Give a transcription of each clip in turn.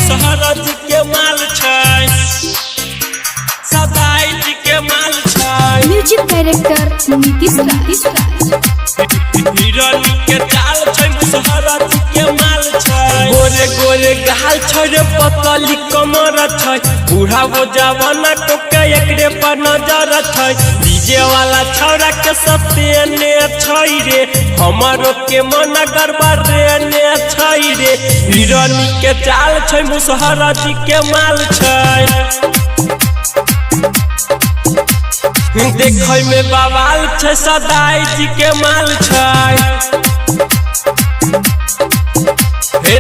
सहरा जी के माल छै, सदाई जी के माल छै। म्यूजिक डायरेक्टर नीतीश राज। हिरनी के चाल छै, सहरा जी के माल छै। गोरे गोरे गाल छै रे पतली कमर छै, बूढ़ा वो जवाना को के एकरे पर नजर छै। डीजे वाला छौरा के सतेने छै रे, हमारो के मन गरबा रे ने छै रे। हिरनी के चाल छै, मुसहरा जी के माल छै। देखै में बवाल छै, सदाई जी के माल छै।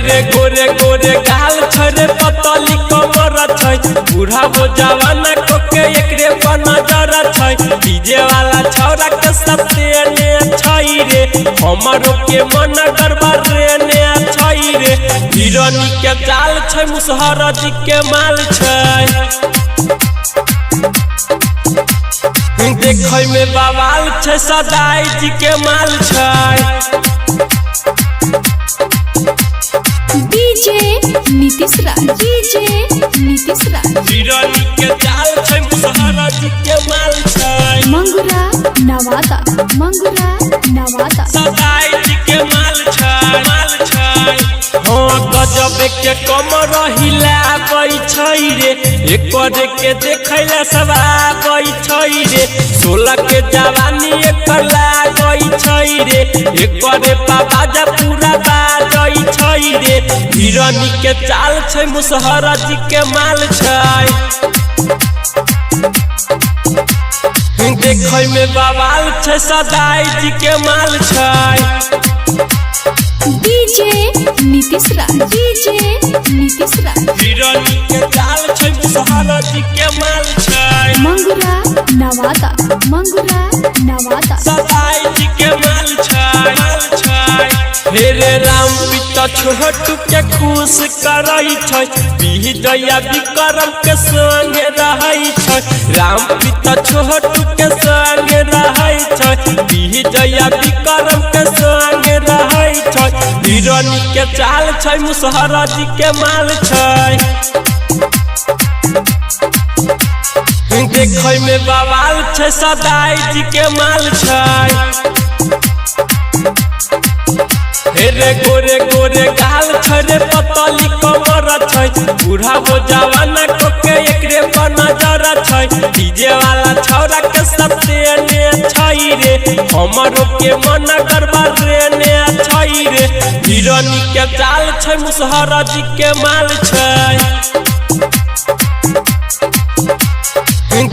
रे गोरे गोरे गाल छै रे पतली कमर छै, बूढ़ा वो जवाना को के एकरे पर नजर छै। डीजे वाला छौरा के सतेने छै रे, हमारो के मन गरबा रे ने छै रे। हिरनी के चाल छै, मुसहरा जी के माल छै। देखै में बवाल छै, सदाई जी के माल छै। डीजे नीतीश राज, डीजे नीतीश राज। हिरनी के चाल छै, मुसहरा जी के माल छै। मंगुरा नवादा, मंगुरा नवादा। सदाई जी के माल छै, माल छै। हाँ गजब के कमर हिलाबै छै रे, एकर के देखै ला सब आबै छै रे। 16 के जवानी एकर लागै छै रे, एकर बाजा पूरा बाजै छै रे। हिरनी के चाल छै, मुसहरा जी के माल छै। देखै में बवाल छै, सदाई जी के माल छै। डीजे नीतीश राज, डीजे नीतीश राज। हिरनी के चाल छै, मुसहरा जी के माल छै। मंगुरा नवादा, मंगुरा नवादा। सदाई जी के माल छै, माल छै। हेरे राम पिता छोटू के खुश करै छै, विजया विक्रम के संगे रहै छै। राम पिता छोटू के संगे रहै छै, विजया विक्रम के संगे रहै छै। हिरनी के चाल छै, मुसहरा जी के माल छै। देखै में बवाल छै, सदाई जी के माल छै। रे गोरे गोरे गाल छै रे पतली कमर छै, बूढ़ा वो जवाना को के एकरे पर नजर छै। डीजे वाला छौरा के सतेने छै रे, हमारो के मन गरबा रे ने छै रे। हिरनी के चाल छै, मुसहरा जी के माल छै।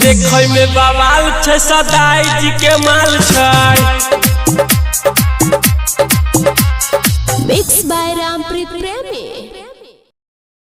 देखै में बवाल छै, सदाई जी के माल छै।